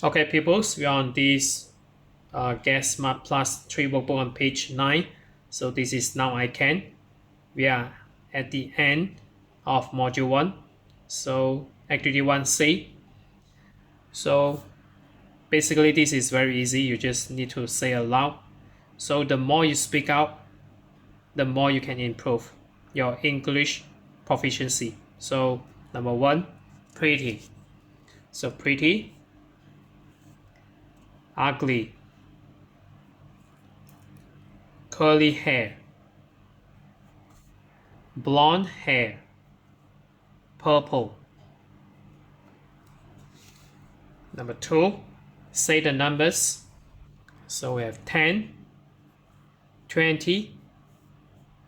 Okay, pupils, we are on this Get Smart Plus 3 workbook on page 9. So this is Now I Can. We are at the end of module 1. So activity 1C. So basically this is very easy. You just need to say aloud. So the more you speak out, the more you can improve your English proficiency. So number 1, pretty. So pretty, ugly, curly hair, blonde hair, purple. Number 2, say the numbers. So we have 10, 20,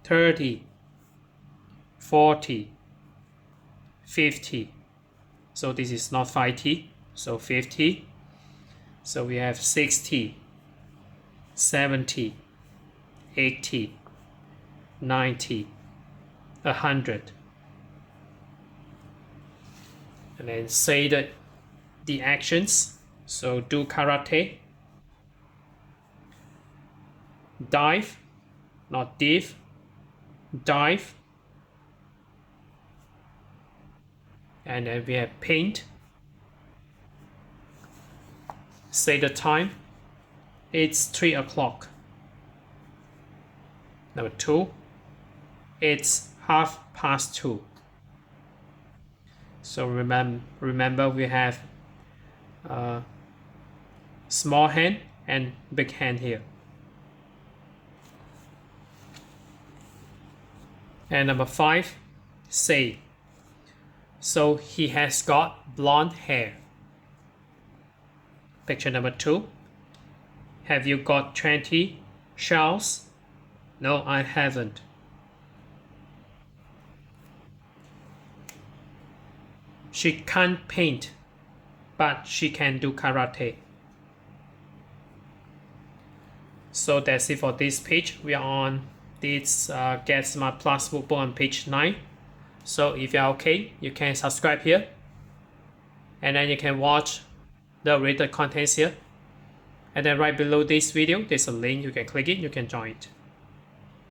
30, 40, 50. So this is not 50, so 50. So we have 60, 70, 80, 90, 100. And then say the actions. So do karate, dive, not dive, dive. And then we have paint. Say the time. It's 3 o'clock. Number 2, it's 2:30. So remember we have small hand and big hand here. And number 5, say. So he has got blonde hair. Picture number 2. Have you got 20 shells? No, I haven't. She can't paint, but she can do karate. So that's it for this page. We are on this Get Smart Plus workbook on page 9. So if you're okay, you can subscribe here. And then you can watch the related contents here. And then right below this video, there's a link. You can click it, you can join it.